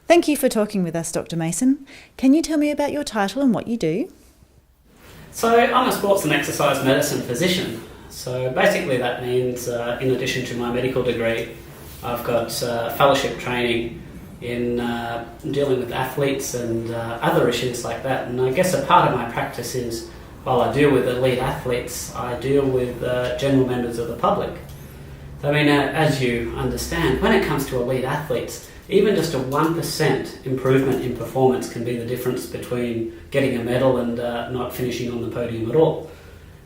Thank you for talking with us, Dr. Mason. Can you tell me about your title and what you do? So I'm a sports and exercise medicine physician. So basically that means in addition to my medical degree, I've got fellowship training in dealing with athletes and other issues like that. And I guess a part of my practice is, while I deal with elite athletes, I deal with general members of the public. So, I mean, as you understand, when it comes to elite athletes, even just a 1% improvement in performance can be the difference between getting a medal and not finishing on the podium at all.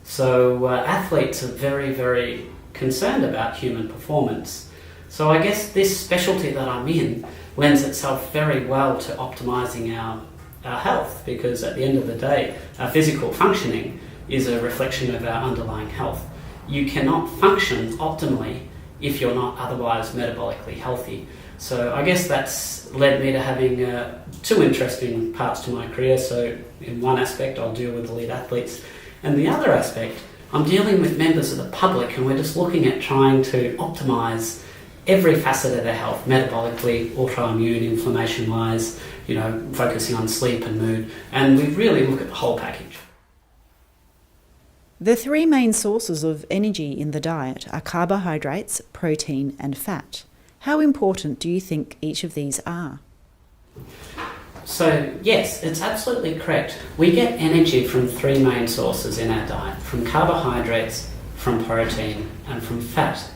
So athletes are very, very concerned about human performance. So I guess this specialty that I'm in lends itself very well to optimising our health, because at the end of the day, our physical functioning is a reflection of our underlying health. You cannot function optimally if you're not otherwise metabolically healthy. So I guess that's led me to having two interesting parts to my career. So in one aspect, I'll deal with elite athletes, and the other aspect, I'm dealing with members of the public, and we're just looking at trying to optimise every facet of their health, metabolically, autoimmune, inflammation-wise, focusing on sleep and mood, and we really look at the whole package. The three main sources of energy in the diet are carbohydrates, protein and fat. How important do you think each of these are? So yes, it's absolutely correct. We get energy from three main sources in our diet, from carbohydrates, from protein and from fat.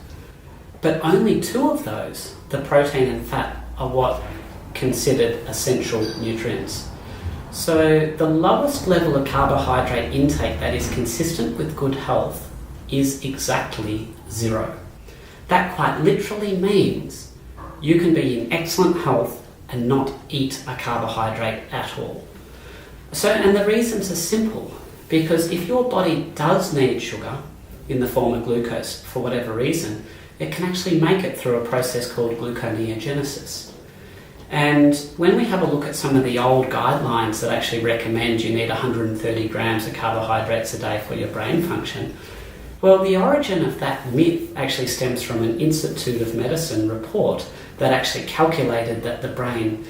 But only two of those, the protein and fat, are what considered essential nutrients. So the lowest level of carbohydrate intake that is consistent with good health is exactly 0. That quite literally means you can be in excellent health and not eat a carbohydrate at all. And the reasons are simple, because if your body does need sugar in the form of glucose for whatever reason, it can actually make it through a process called gluconeogenesis. And when we have a look at some of the old guidelines that actually recommend you need 130 grams of carbohydrates a day for your brain function, well, the origin of that myth actually stems from an Institute of Medicine report that actually calculated that the brain,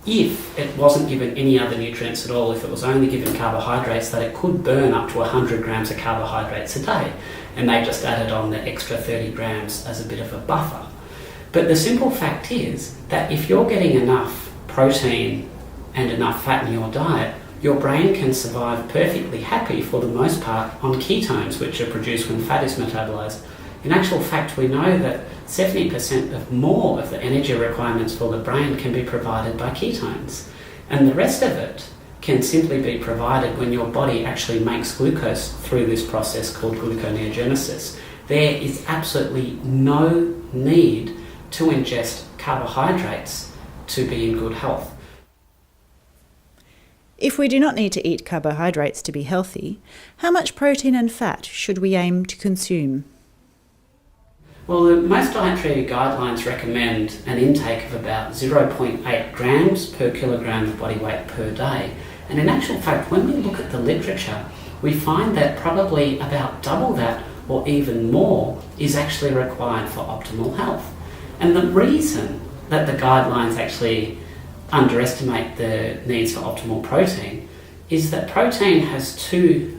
if it wasn't given any other nutrients at all, if it was only given carbohydrates, that it could burn up to 100 grams of carbohydrates a day. And they just added on the extra 30 grams as a bit of a buffer. But the simple fact is that if you're getting enough protein and enough fat in your diet, your brain can survive perfectly happy for the most part on ketones, which are produced when fat is metabolized. In actual fact, we know that 70% of more of the energy requirements for the brain can be provided by ketones. And the rest of it can simply be provided when your body actually makes glucose through this process called gluconeogenesis. There is absolutely no need to ingest carbohydrates to be in good health. If we do not need to eat carbohydrates to be healthy, how much protein and fat should we aim to consume? Well, most dietary guidelines recommend an intake of about 0.8 grams per kilogram of body weight per day. And in actual fact, when we look at the literature, we find that probably about double that or even more is actually required for optimal health. And the reason that the guidelines actually underestimate the needs for optimal protein is that protein has two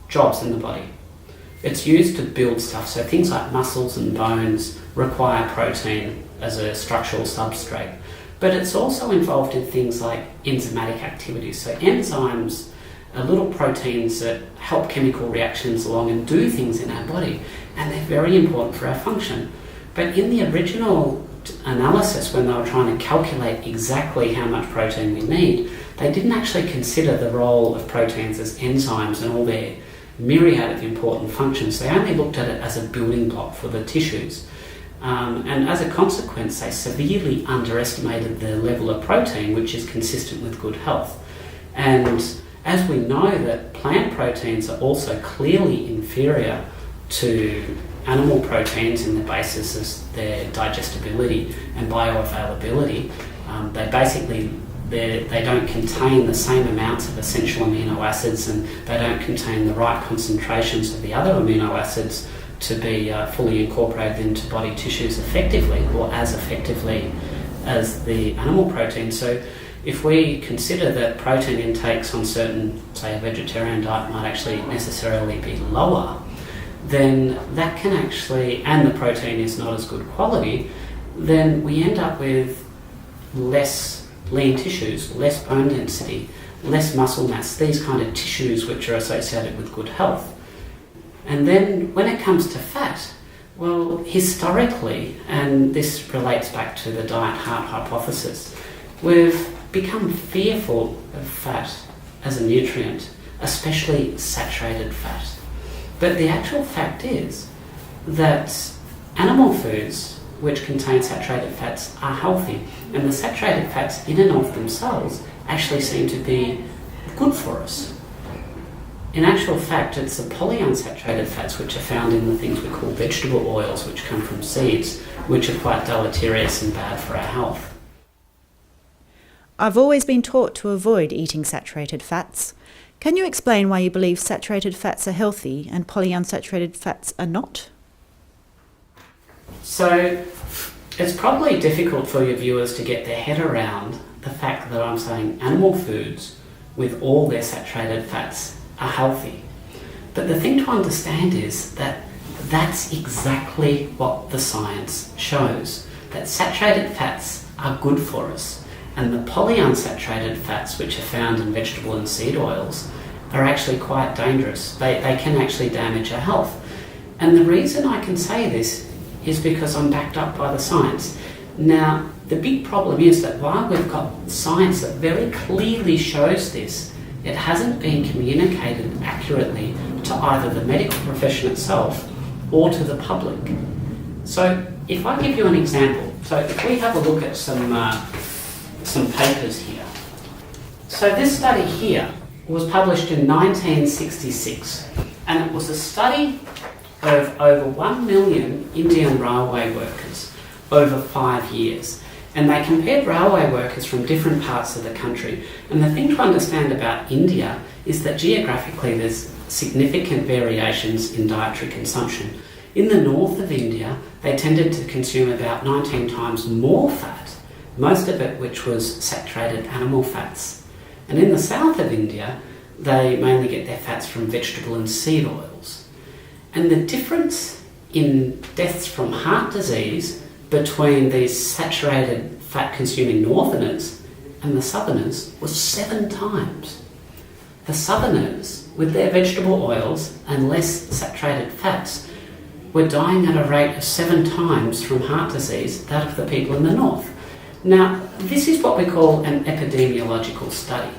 jobs in the body. It's used to build stuff, so things like muscles and bones require protein as a structural substrate. But it's also involved in things like enzymatic activities. So enzymes are little proteins that help chemical reactions along and do things in our body, and they're very important for our function. But in the original analysis, when they were trying to calculate exactly how much protein we need, they didn't actually consider the role of proteins as enzymes and all their myriad of important functions. They only looked at it as a building block for the tissues. And as a consequence, they severely underestimated the level of protein, which is consistent with good health. And as we know that plant proteins are also clearly inferior to animal proteins in the basis of their digestibility and bioavailability, they don't contain the same amounts of essential amino acids, and they don't contain the right concentrations of the other amino acids to be fully incorporated into body tissues effectively, or as effectively as the animal protein. So if we consider that protein intakes on certain, say a vegetarian diet might actually necessarily be lower, then that can actually, and the protein is not as good quality, then we end up with less lean tissues, less bone density, less muscle mass, these kind of tissues which are associated with good health. And then when it comes to fat, well, historically, and this relates back to the diet-heart hypothesis, we've become fearful of fat as a nutrient, especially saturated fat. But the actual fact is that animal foods which contain saturated fats are healthy, and the saturated fats in and of themselves actually seem to be good for us. In actual fact, it's the polyunsaturated fats which are found in the things we call vegetable oils, which come from seeds, which are quite deleterious and bad for our health. I've always been taught to avoid eating saturated fats. Can you explain why you believe saturated fats are healthy and polyunsaturated fats are not? So it's probably difficult for your viewers to get their head around the fact that I'm saying animal foods with all their saturated fats are healthy. But the thing to understand is that that's exactly what the science shows, that saturated fats are good for us, and the polyunsaturated fats which are found in vegetable and seed oils are actually quite dangerous. They can actually damage our health. And the reason I can say this is because I'm backed up by the science. Now, the big problem is that while we've got science that very clearly shows this, it hasn't been communicated accurately to either the medical profession itself or to the public. So if I give you an example, so if we have a look at some papers here. So this study here was published in 1966, and it was a study of over 1 million Indian railway workers over 5 years. And they compared railway workers from different parts of the country. And the thing to understand about India is that geographically there's significant variations in dietary consumption. In the north of India, they tended to consume about 19 times more fat, most of it which was saturated animal fats. And in the south of India, they mainly get their fats from vegetable and seed oils. And the difference in deaths from heart disease between these saturated fat-consuming northerners and the southerners was 7 times. The southerners, with their vegetable oils and less saturated fats, were dying at a rate of 7 times from heart disease that of the people in the north. Now, this is what we call an epidemiological study.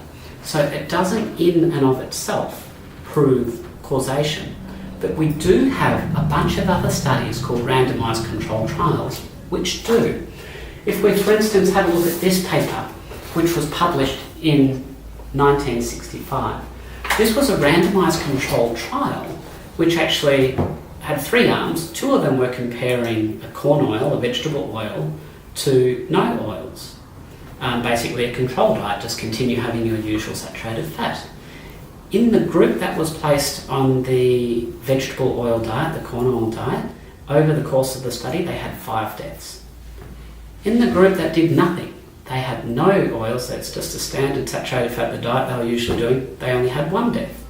So it doesn't in and of itself prove causation, but we do have a bunch of other studies called randomized controlled trials which do. If we, for instance, have a look at this paper, which was published in 1965, this was a randomized controlled trial which actually had 3 arms. 2 of them were comparing a corn oil, a vegetable oil, to no oils. Basically a control diet, just continue having your usual saturated fat. In the group that was placed on the vegetable oil diet, the corn oil diet, over the course of the study they had 5 deaths. In the group that did nothing, they had no oils, so it's just a standard saturated fat, the diet they were usually doing, they only had 1 death.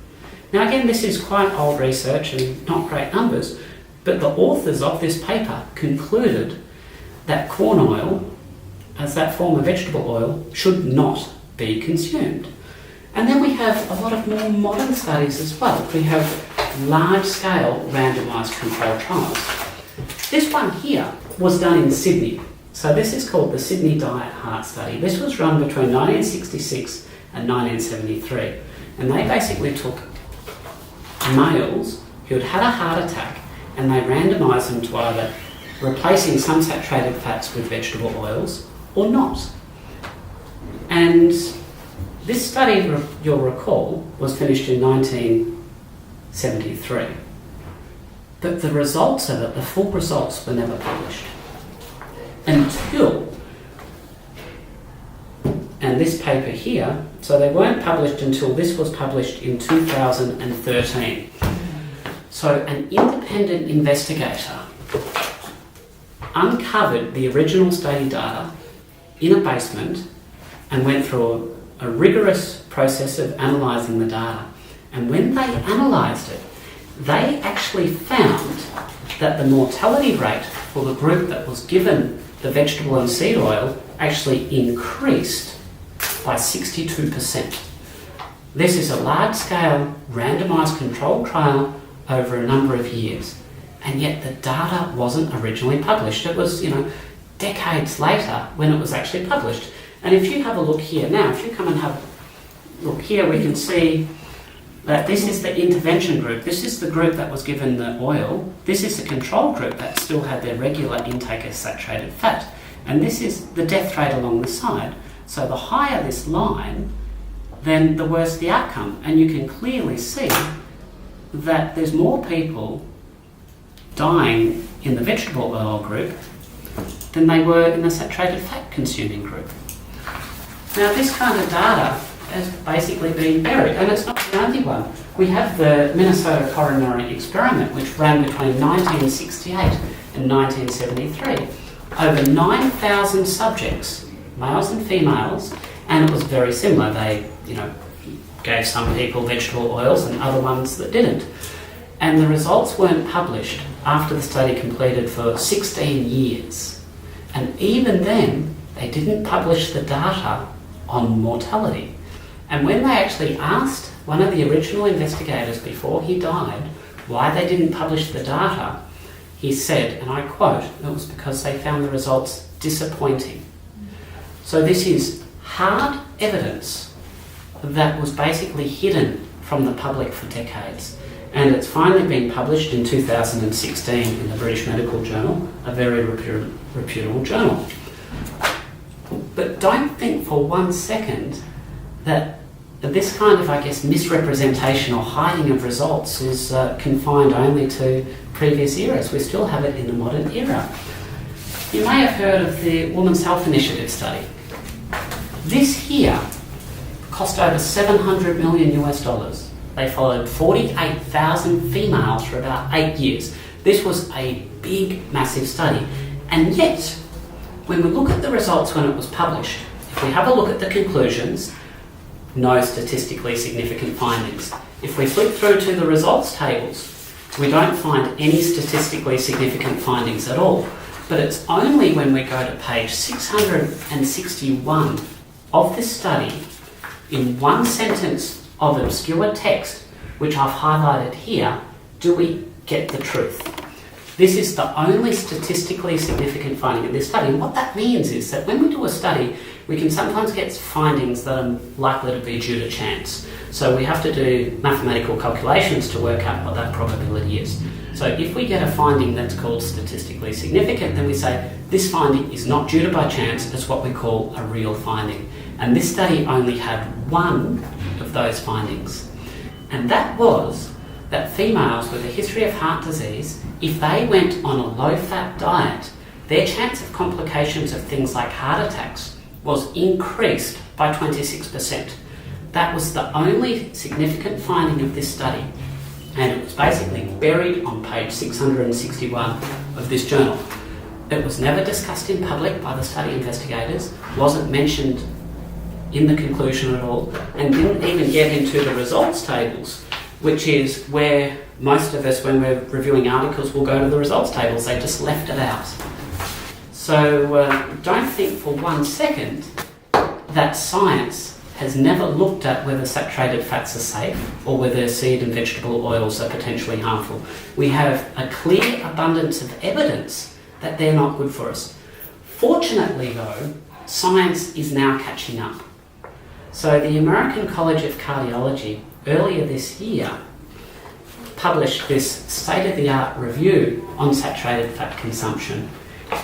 Now again, this is quite old research and not great numbers, but the authors of this paper concluded that corn oil, as that form of vegetable oil, should not be consumed. And then we have a lot of more modern studies as well. We have large-scale randomised controlled trials. This one here was done in Sydney. So this is called the Sydney Diet Heart Study. This was run between 1966 and 1973. And they basically took males who had had a heart attack and they randomised them to either replacing some saturated fats with vegetable oils or not. And this study, you'll recall, was finished in 1973. But the results of it, the full results, were never published until, and this paper here, so they weren't published until this was published in 2013. So an independent investigator uncovered the original study data in a basement and went through a rigorous process of analysing the data. And when they analysed it, they actually found that the mortality rate for the group that was given the vegetable and seed oil actually increased by 62%. This is a large-scale randomised controlled trial over a number of years, and yet the data wasn't originally published. It was, decades later when it was actually published. And if you have a look here now, if you come and have a look here, we can see that this is the intervention group. This is the group that was given the oil. This is the control group that still had their regular intake of saturated fat. And this is the death rate along the side. So the higher this line, then the worse the outcome. And you can clearly see that there's more people dying in the vegetable oil group than they were in the saturated fat consuming group. Now this kind of data has basically been buried, and it's not the only one. We have the Minnesota Coronary experiment, which ran between 1968 and 1973. Over 9,000 subjects, males and females, and it was very similar. They, gave some people vegetable oils and other ones that didn't. And the results weren't published after the study completed for 16 years. And even then, they didn't publish the data on mortality. And when they actually asked one of the original investigators before he died why they didn't publish the data, he said, and I quote, it was because they found the results disappointing. So this is hard evidence that was basically hidden from the public for decades. And it's finally been published in 2016 in the British Medical Journal, a very reputable journal. But don't think for 1 second that this kind of, misrepresentation or hiding of results is confined only to previous eras. We still have it in the modern era. You may have heard of the Women's Health Initiative study. This here cost over $700 million US. They followed 48,000 females for about 8 years. This was a big, massive study. And yet, when we look at the results when it was published, if we have a look at the conclusions, no statistically significant findings. If we flip through to the results tables, we don't find any statistically significant findings at all. But it's only when we go to page 661 of this study, in one sentence of obscure text, which I've highlighted here, do we get the truth. This is the only statistically significant finding in this study. And what that means is that when we do a study, we can sometimes get findings that are likely to be due to chance. So we have to do mathematical calculations to work out what that probability is. So if we get a finding that's called statistically significant, then we say this finding is not due to by chance, it's what we call a real finding. And this study only had one of those findings. And that was that females with a history of heart disease, if they went on a low-fat diet, their chance of complications of things like heart attacks was increased by 26%. That was the only significant finding of this study. And it was basically buried on page 661 of this journal. It was never discussed in public by the study investigators, wasn't mentioned in the conclusion at all, and didn't even get into the results tables, which is where most of us, when we're reviewing articles, will go to the results tables. They just left it out. So don't think for 1 second that science has never looked at whether saturated fats are safe or whether seed and vegetable oils are potentially harmful. We have a clear abundance of evidence that they're not good for us. Fortunately though, science is now catching up. So the American College of Cardiology earlier this year published this state-of-the-art review on saturated fat consumption,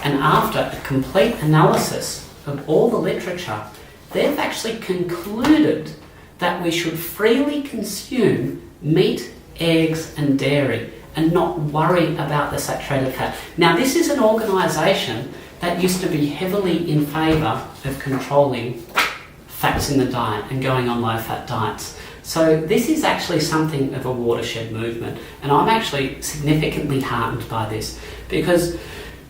and after a complete analysis of all the literature, they've actually concluded that we should freely consume meat, eggs and dairy and not worry about the saturated fat. Now this is an organisation that used to be heavily in favour of controlling fats in the diet and going on low-fat diets. So this is actually something of a watershed movement, and I'm actually significantly heartened by this, because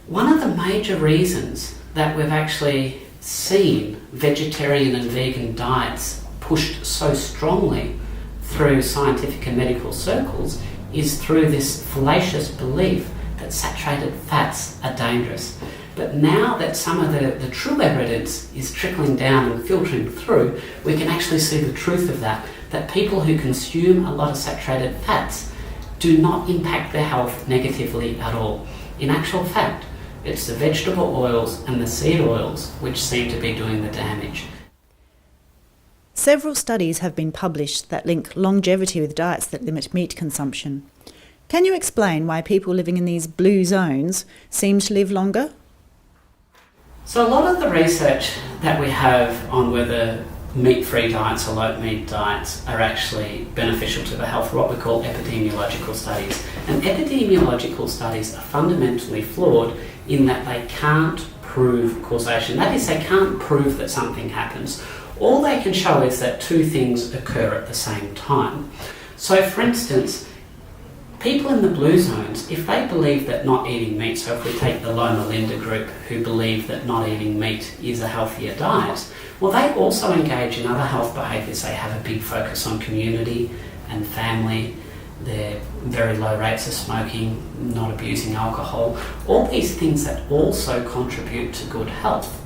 one of the major reasons that we've actually seen vegetarian and vegan diets pushed so strongly through scientific and medical circles is through this fallacious belief that saturated fats are dangerous. But now that some of the true evidence is trickling down and filtering through, we can actually see the truth of that people who consume a lot of saturated fats do not impact their health negatively at all. In actual fact, it's the vegetable oils and the seed oils which seem to be doing the damage. Several studies have been published that link longevity with diets that limit meat consumption. Can you explain why people living in these blue zones seem to live longer? So a lot of the research that we have on whether meat-free diets or low-meat diets are actually beneficial to the health are what we call epidemiological studies. And epidemiological studies are fundamentally flawed in that they can't prove causation. That is, they can't prove that something happens. All they can show is that two things occur at the same time. So for instance, people in the blue zones, if they believe that not eating meat, so if we take the Loma Linda group who believe that not eating meat is a healthier diet, well, they also engage in other health behaviours. They have a big focus on community and family. They're very low rates of smoking, not abusing alcohol, all these things that also contribute to good health.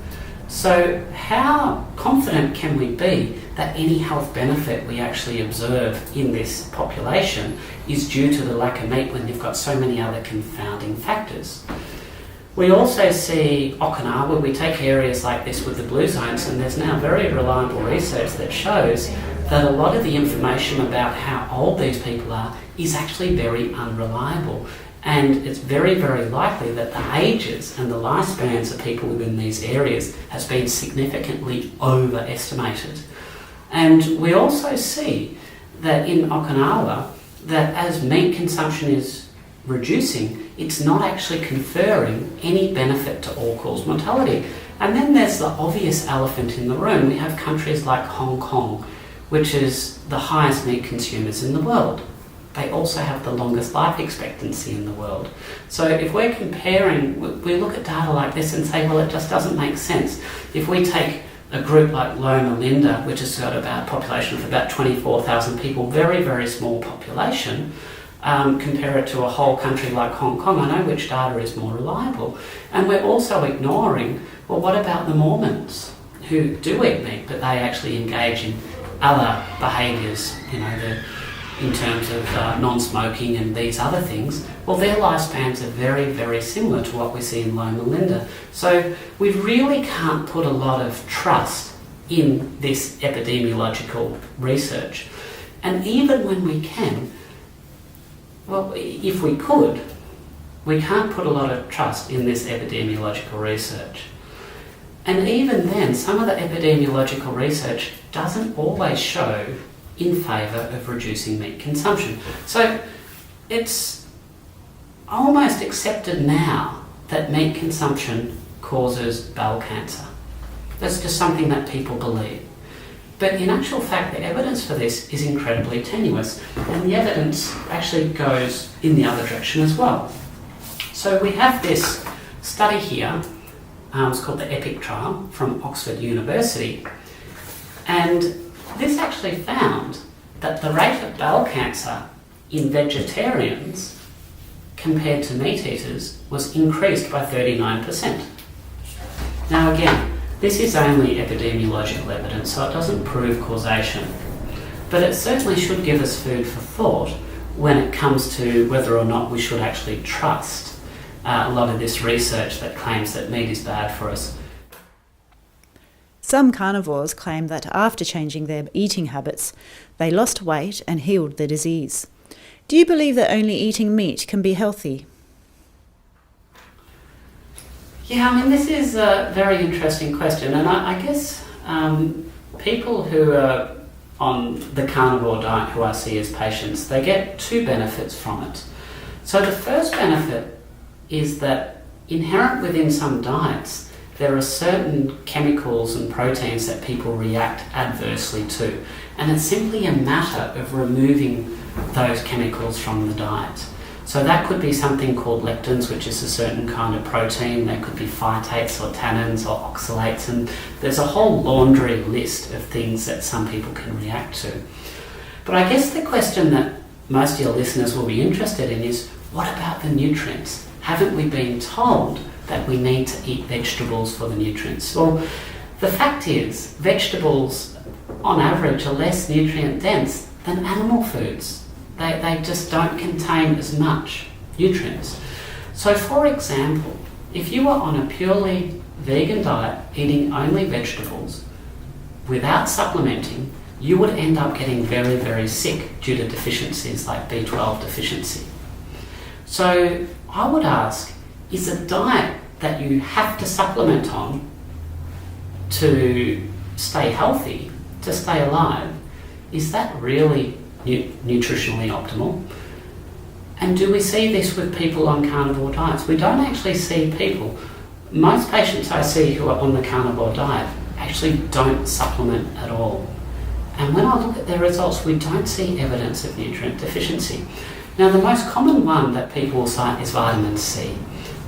So how confident can we be that any health benefit we actually observe in this population is due to the lack of meat when you've got so many other confounding factors? We also see Okinawa, we take areas like this with the blue zones, and there's now very reliable research that shows that a lot of the information about how old these people are is actually very unreliable. And it's very, very likely that the ages and the lifespans of people within these areas has been significantly overestimated. And we also see that in Okinawa, that as meat consumption is reducing, it's not actually conferring any benefit to all-cause mortality. And then there's the obvious elephant in the room. We have countries like Hong Kong, which is the highest meat consumers in the world. They also have the longest life expectancy in the world. So if we're comparing, we look at data like this and say, well, it just doesn't make sense. If we take a group like Loma Linda, which has got about a population of about 24,000 people, very, very small population, compare it to a whole country like Hong Kong, I know which data is more reliable. And we're also ignoring, well, what about the Mormons who do eat meat, but they actually engage in other behaviours, in terms of non-smoking and these other things? Well, their lifespans are very, very similar to what we see in Loma Linda. So we really can't put a lot of trust in this epidemiological research. And even when we can, well, if we could, we can't put a lot of trust in this epidemiological research. And even then, some of the epidemiological research doesn't always show in favour of reducing meat consumption. So it's almost accepted now that meat consumption causes bowel cancer. That's just something that people believe. But in actual fact, the evidence for this is incredibly tenuous, and the evidence actually goes in the other direction as well. So we have this study here, it's called the EPIC trial from Oxford University, and this actually found that the rate of bowel cancer in vegetarians compared to meat eaters was increased by 39%. Now again, this is only epidemiological evidence, so it doesn't prove causation, but it certainly should give us food for thought when it comes to whether or not we should actually trust a lot of this research that claims that meat is bad for us. Some carnivores claim that after changing their eating habits, they lost weight and healed the disease. Do you believe that only eating meat can be healthy? Yeah, this is a very interesting question, and I guess people who are on the carnivore diet who I see as patients, they get two benefits from it. So the first benefit is that inherent within some diets, there are certain chemicals and proteins that people react adversely to, and it's simply a matter of removing those chemicals from the diet. So that could be something called lectins, which is a certain kind of protein. There could be phytates or tannins or oxalates, and there's a whole laundry list of things that some people can react to. But I guess the question that most of your listeners will be interested in is, what about the nutrients? Haven't we been told that we need to eat vegetables for the nutrients? Well, the fact is, vegetables on average are less nutrient dense than animal foods. They just don't contain as much nutrients. So for example, if you were on a purely vegan diet, eating only vegetables, without supplementing, you would end up getting very, very sick due to deficiencies like B12 deficiency. So I would ask, is a diet that you have to supplement on to stay healthy, to stay alive, is that really nutritionally optimal? And do we see this with people on carnivore diets? We don't actually see people. Most patients I see who are on the carnivore diet actually don't supplement at all. And when I look at their results, we don't see evidence of nutrient deficiency. Now, the most common one that people will cite is vitamin C.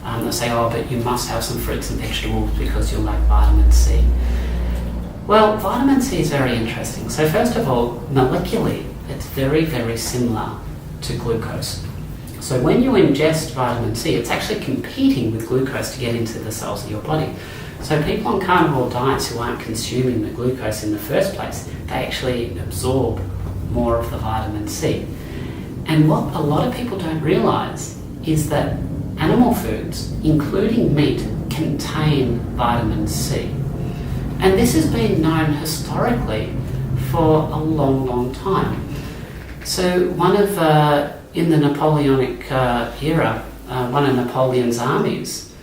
They'll say, oh, but you must have some fruits and vegetables because you'll lack vitamin C. Well, vitamin C is very interesting. So first of all, molecularly, it's very, very similar to glucose. So when you ingest vitamin C, it's actually competing with glucose to get into the cells of your body. So people on carnivore diets who aren't consuming the glucose in the first place, they actually absorb more of the vitamin C. And what a lot of people don't realise is that animal foods, including meat, contain vitamin C. And this has been known historically for a long, long time. So in the Napoleonic era, one of Napoleon's armies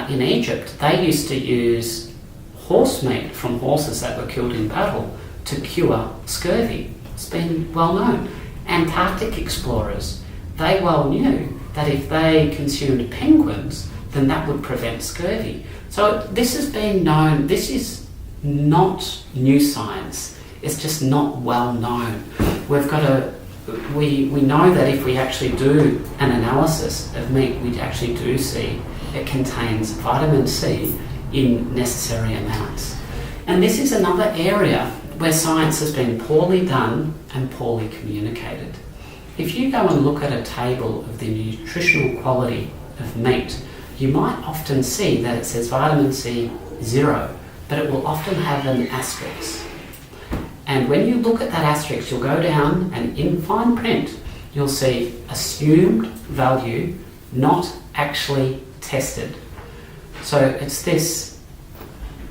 in Egypt, they used to use horse meat from horses that were killed in battle to cure scurvy. It's been well known. Antarctic explorers, they well knew that if they consumed penguins, then that would prevent scurvy. So this has been known. This is not new science. It's just not well known. We know that if we actually do an analysis of meat, we actually do see it contains vitamin C in necessary amounts. And this is another area where science has been poorly done and poorly communicated. If you go and look at a table of the nutritional quality of meat, you might often see that it says vitamin C 0, but it will often have an asterisk. And when you look at that asterisk, you'll go down and in fine print, you'll see assumed value, not actually tested. So it's this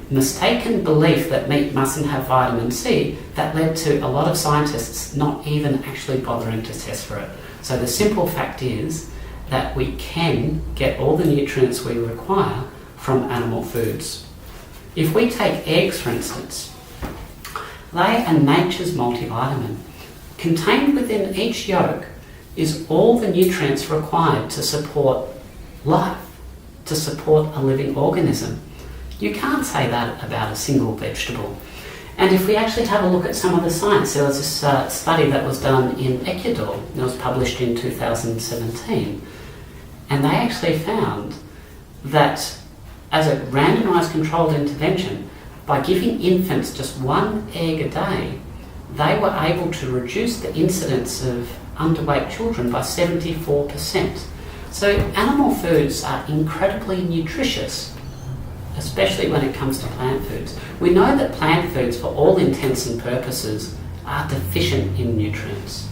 mistaken belief that meat mustn't have vitamin C that led to a lot of scientists not even actually bothering to test for it. So the simple fact is that we can get all the nutrients we require from animal foods. If we take eggs, for instance, they are nature's multivitamin. Contained within each yolk is all the nutrients required to support life, to support a living organism. You can't say that about a single vegetable. And if we actually have a look at some of the science, there was this study that was done in Ecuador. It was published in 2017. And they actually found that as a randomized controlled intervention, by giving infants just one egg a day, they were able to reduce the incidence of underweight children by 74%. So animal foods are incredibly nutritious, especially when it comes to plant foods. We know that plant foods, for all intents and purposes, are deficient in nutrients.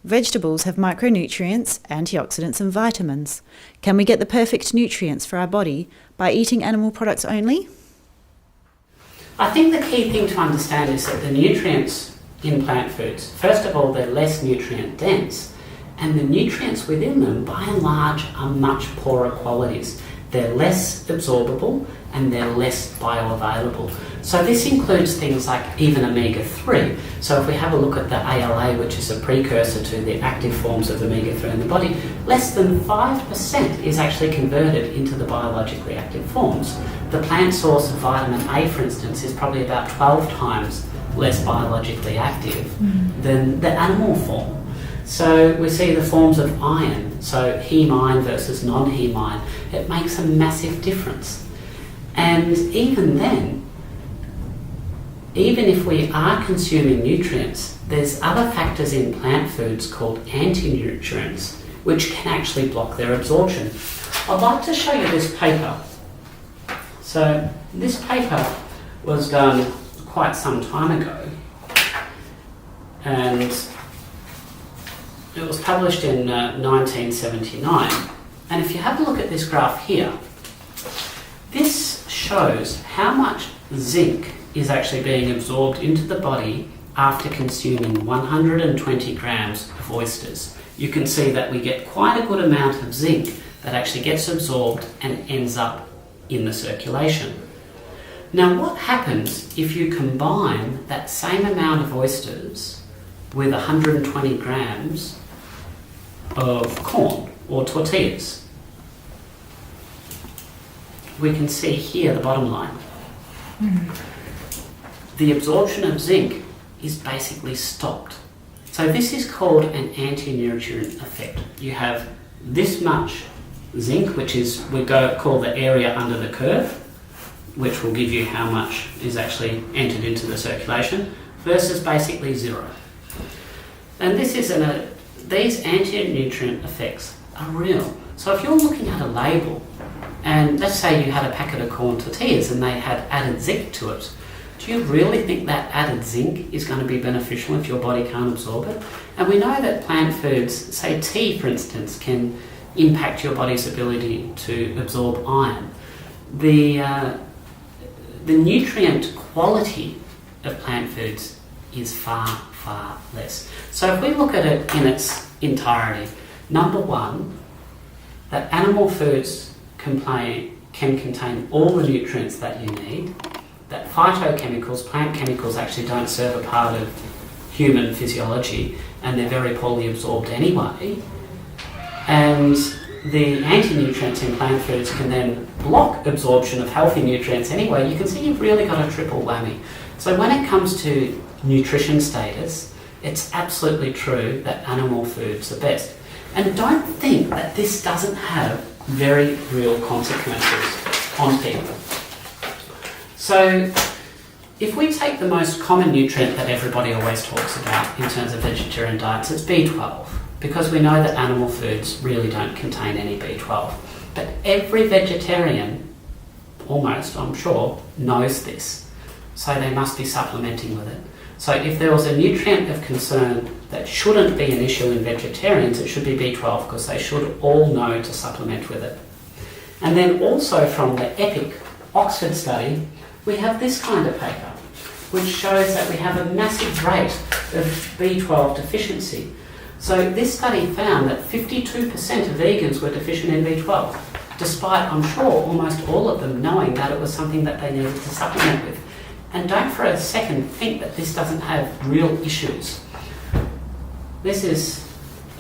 Vegetables have micronutrients, antioxidants and vitamins. Can we get the perfect nutrients for our body by eating animal products only? I think the key thing to understand is that the nutrients in plant foods, first of all, they're less nutrient dense, and the nutrients within them, by and large, are much poorer qualities. They're less absorbable and they're less bioavailable. So this includes things like even omega-3. So if we have a look at the ALA, which is a precursor to the active forms of omega-3 in the body, less than 5% is actually converted into the biologically active forms. The plant source of vitamin A, for instance, is probably about 12 times less biologically active than the animal form. So we see the forms of iron, so heme iron versus non-heme iron. It makes a massive difference. And even then, even if we are consuming nutrients, there's other factors in plant foods called anti-nutrients, which can actually block their absorption. I'd like to show you this paper. So this paper was done quite some time ago, and it was published in 1979. And if you have a look at this graph here, this shows how much zinc is actually being absorbed into the body after consuming 120 grams of oysters. You can see that we get quite a good amount of zinc that actually gets absorbed and ends up in the circulation. Now, what happens if you combine that same amount of oysters with 120 grams of corn or tortillas? We can see here the bottom line. The absorption of zinc is basically stopped. So this is called an anti-nutrient effect. You have this much zinc, which is, call the area under the curve, which will give you how much is actually entered into the circulation, versus basically zero. And this is these anti-nutrient effects are real. So if you're looking at a label, and let's say you had a packet of corn tortillas and they had added zinc to it, do you really think that added zinc is going to be beneficial if your body can't absorb it? And we know that plant foods, say tea for instance, can impact your body's ability to absorb iron. The nutrient quality of plant foods is far, far less. So if we look at it in its entirety, number one, that animal foods can contain all the nutrients that you need, that phytochemicals, plant chemicals, actually don't serve a part of human physiology and they're very poorly absorbed anyway, and the anti-nutrients in plant foods can then block absorption of healthy nutrients anyway. You can see you've really got a triple whammy. So when it comes to nutrition status, it's absolutely true that animal foods are best. And don't think that this doesn't have very real consequences on people. So if we take the most common nutrient that everybody always talks about in terms of vegetarian diets, it's B12, because we know that animal foods really don't contain any B12. But every vegetarian, almost, I'm sure, knows this. So they must be supplementing with it. So if there was a nutrient of concern that shouldn't be an issue in vegetarians, it should be B12, because they should all know to supplement with it. And then also from the EPIC Oxford study, we have this kind of paper, which shows that we have a massive rate of B12 deficiency. So this study found that 52% of vegans were deficient in B12, despite, I'm sure, almost all of them knowing that it was something that they needed to supplement with. And don't for a second think that this doesn't have real issues. This is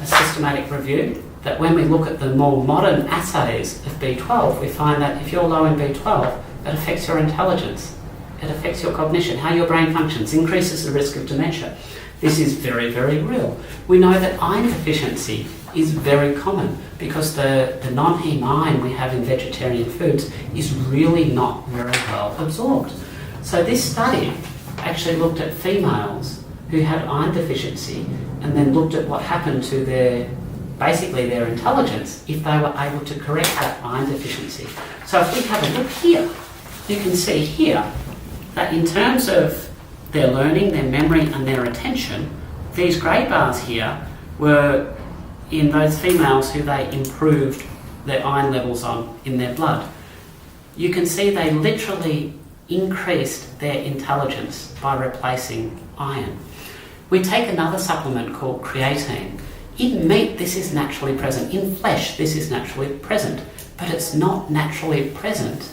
a systematic review that when we look at the more modern assays of B12, we find that if you're low in B12, it affects your intelligence, it affects your cognition, how your brain functions, increases the risk of dementia. This is very, very real. We know that iron deficiency is very common because the non-heme iron we have in vegetarian foods is really not very well absorbed. So this study actually looked at females who had iron deficiency and then looked at what happened to their intelligence if they were able to correct that iron deficiency. So if we have a look here, you can see here that in terms of their learning, their memory and their attention, these grey bars here were in those females who they improved their iron levels on in their blood. You can see they literally increased their intelligence by replacing iron. We take another supplement called creatine. In meat, this is naturally present. In flesh, this is naturally present. But it's not naturally present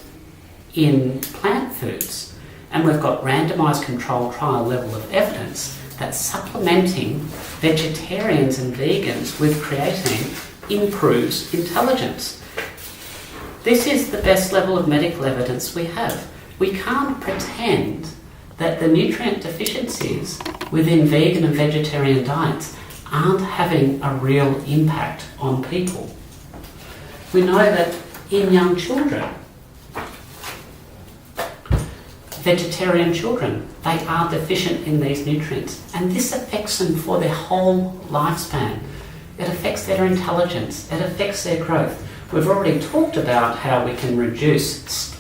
in plant foods. And we've got randomized controlled trial level of evidence that supplementing vegetarians and vegans with creatine improves intelligence. This is the best level of medical evidence we have. We can't pretend that the nutrient deficiencies within vegan and vegetarian diets aren't having a real impact on people. We know that in young children, vegetarian children, they are deficient in these nutrients, and this affects them for their whole lifespan. It affects their intelligence, it affects their growth. We've already talked about how we can reduce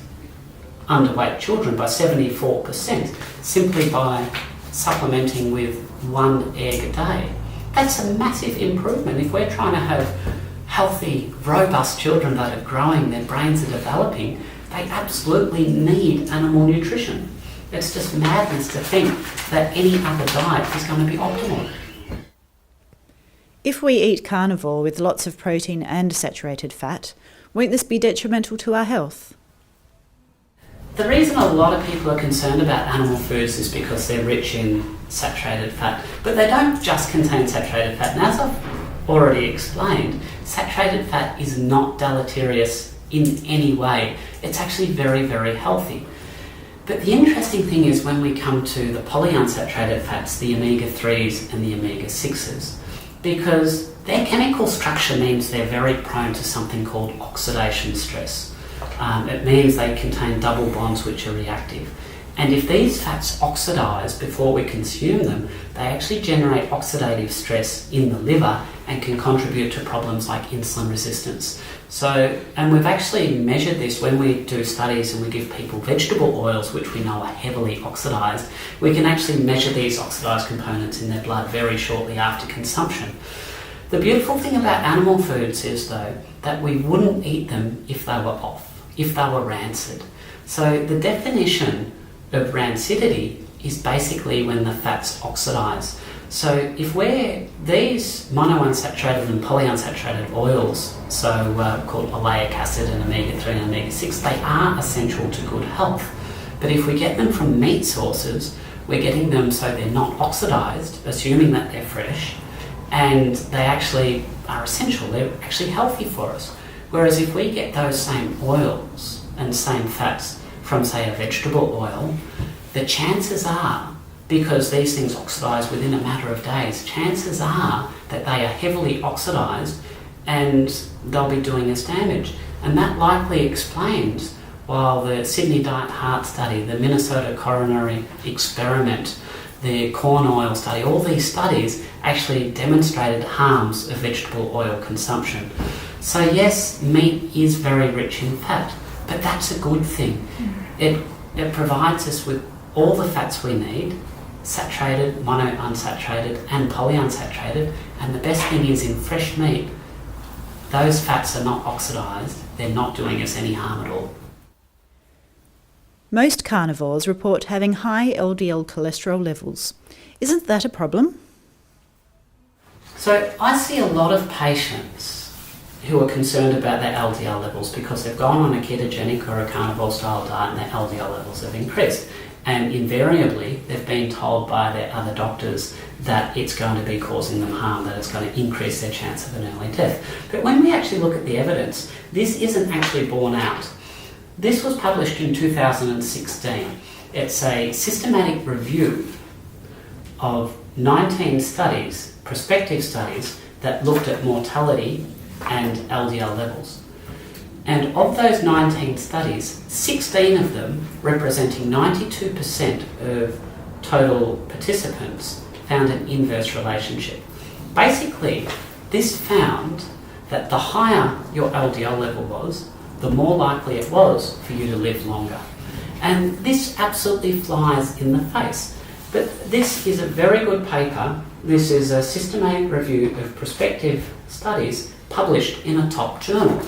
underweight children by 74% simply by supplementing with 1 egg a day. That's a massive improvement. If we're trying to have healthy, robust children that are growing, their brains are developing, they absolutely need animal nutrition. It's just madness to think that any other diet is going to be optimal. If we eat carnivore with lots of protein and saturated fat, won't this be detrimental to our health? The reason a lot of people are concerned about animal foods is because they're rich in saturated fat, but they don't just contain saturated fat. And as I've already explained, saturated fat is not deleterious in any way. It's actually very, very healthy. But the interesting thing is when we come to the polyunsaturated fats, the omega-3s and the omega-6s, because their chemical structure means they're very prone to something called oxidation stress. It means they contain double bonds which are reactive. And if these fats oxidise before we consume them, they actually generate oxidative stress in the liver and can contribute to problems like insulin resistance. And we've actually measured this when we do studies and we give people vegetable oils, which we know are heavily oxidised. We can actually measure these oxidised components in their blood very shortly after consumption. The beautiful thing about animal foods is, though, that we wouldn't eat them if they were off, if they were rancid. So the definition of rancidity is basically when the fats oxidise. So if these monounsaturated and polyunsaturated oils, called oleic acid and omega-3 and omega-6, they are essential to good health. But if we get them from meat sources, we're getting them so they're not oxidised, assuming that they're fresh, and they actually are essential, they're actually healthy for us. Whereas if we get those same oils and same fats from, say, a vegetable oil, the chances are, because these things oxidise within a matter of days, chances are that they are heavily oxidised and they'll be doing us damage. And that likely explains why the Sydney Diet Heart Study, the Minnesota Coronary Experiment, the corn oil study, all these studies actually demonstrated harms of vegetable oil consumption. So yes, meat is very rich in fat, but that's a good thing. It provides us with all the fats we need, saturated, monounsaturated and polyunsaturated, and the best thing is in fresh meat, those fats are not oxidised, they're not doing us any harm at all. Most carnivores report having high LDL cholesterol levels. Isn't that a problem? So I see a lot of patients who are concerned about their LDL levels because they've gone on a ketogenic or a carnivore style diet and their LDL levels have increased. And invariably, they've been told by their other doctors that it's going to be causing them harm, that it's going to increase their chance of an early death. But when we actually look at the evidence, this isn't actually borne out. This was published in 2016. It's a systematic review of 19 studies, prospective studies, that looked at mortality and LDL levels. And of those 19 studies, 16 of them, representing 92% of total participants, found an inverse relationship. Basically, this found that the higher your LDL level was, the more likely it was for you to live longer. And this absolutely flies in the face. But this is a very good paper. This is a systematic review of prospective studies published in a top journal.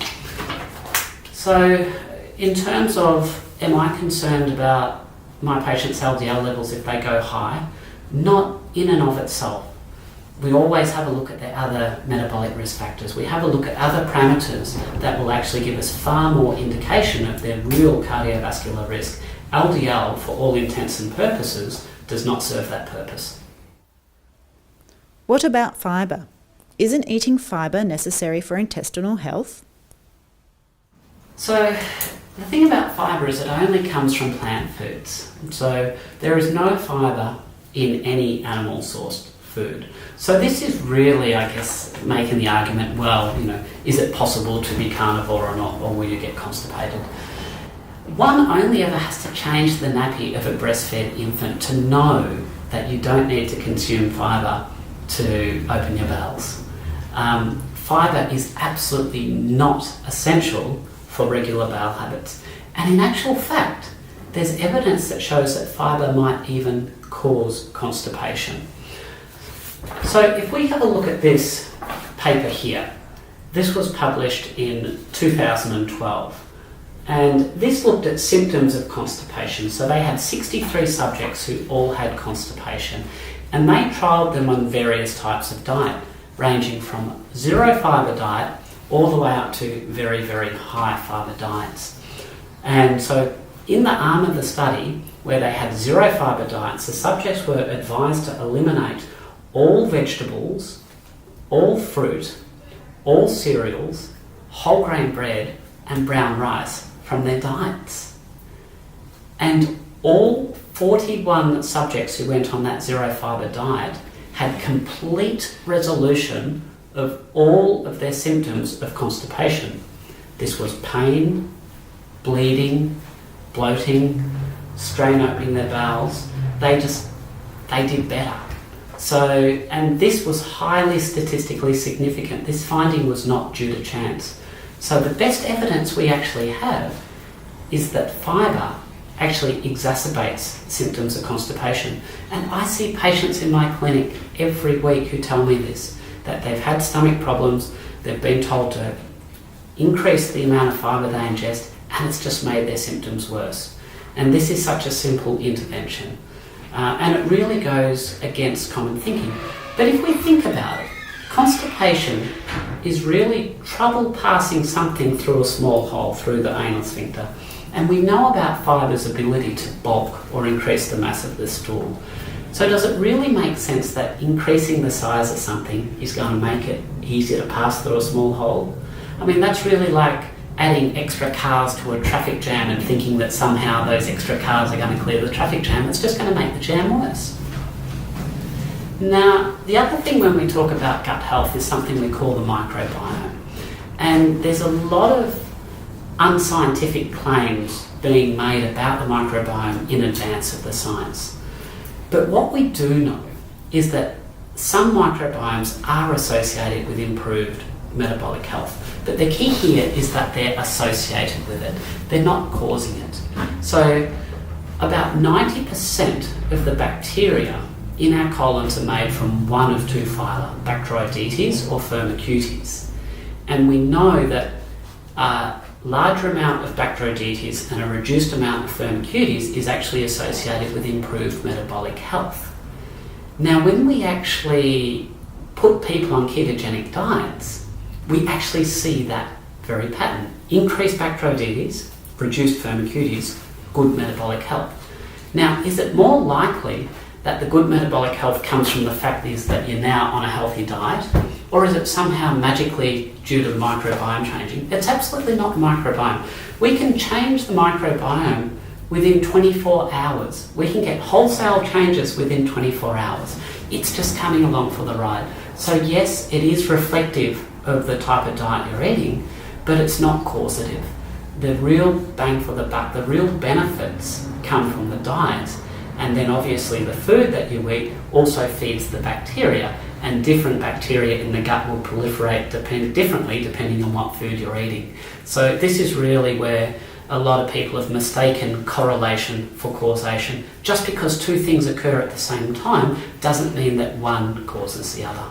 So in terms of, am I concerned about my patients' LDL levels if they go high? Not in and of itself. We always have a look at the other metabolic risk factors. We have a look at other parameters that will actually give us far more indication of their real cardiovascular risk. LDL, for all intents and purposes, does not serve that purpose. What about fibre? Isn't eating fibre necessary for intestinal health? So the thing about fibre is it only comes from plant foods. So there is no fibre in any animal sourced food. So this is really, I guess, making the argument, well, is it possible to be carnivore or not, or will you get constipated? One only ever has to change the nappy of a breastfed infant to know that you don't need to consume fibre to open your bowels. Fibre is absolutely not essential for regular bowel habits. And in actual fact, there's evidence that shows that fibre might even cause constipation. So if we have a look at this paper here, this was published in 2012. And this looked at symptoms of constipation. So they had 63 subjects who all had constipation, and they trialled them on various types of diet, ranging from zero fibre diet all the way up to very, very high fibre diets. And so in the arm of the study where they had zero fibre diets, the subjects were advised to eliminate all vegetables, all fruit, all cereals, whole grain bread and brown rice from their diets. And all 41 subjects who went on that zero fibre diet had complete resolution of all of their symptoms of constipation. This was pain, bleeding, bloating, strain opening their bowels. They did better. So, and this was highly statistically significant. This finding was not due to chance. So the best evidence we actually have is that fibre actually exacerbates symptoms of constipation. And I see patients in my clinic every week who tell me this, that they've had stomach problems, they've been told to increase the amount of fibre they ingest, and it's just made their symptoms worse. And this is such a simple intervention. And it really goes against common thinking. But if we think about it, constipation is really trouble passing something through a small hole, through the anal sphincter. And we know about fibre's ability to bulk or increase the mass of the stool. So does it really make sense that increasing the size of something is going to make it easier to pass through a small hole? I mean, that's really like adding extra cars to a traffic jam and thinking that somehow those extra cars are going to clear the traffic jam. It's just going to make the jam worse. Now, the other thing when we talk about gut health is something we call the microbiome. And there's a lot of unscientific claims being made about the microbiome in advance of the science. But what we do know is that some microbiomes are associated with improved metabolic health. But the key here is that they're associated with it. They're not causing it. So about 90% of the bacteria in our colons are made from one of two phyla, Bacteroidetes or Firmicutes. And we know that a larger amount of Bacteroidetes and a reduced amount of Firmicutes is actually associated with improved metabolic health. Now, when we actually put people on ketogenic diets, we actually see that very pattern. Increased Bacteroidetes, reduced Firmicutes, good metabolic health. Now, is it more likely that the good metabolic health comes from the fact is that you're now on a healthy diet, or is it somehow magically due to the microbiome changing? It's absolutely not the microbiome. We can change the microbiome within 24 hours. We can get wholesale changes within 24 hours. It's just coming along for the ride. So yes, it is reflective of the type of diet you're eating, but it's not causative. The real bang for the buck, the real benefits come from the diet, and then obviously the food that you eat also feeds the bacteria, and different bacteria in the gut will proliferate differently depending on what food you're eating. So this is really where a lot of people have mistaken correlation for causation. Just because two things occur at the same time doesn't mean that one causes the other.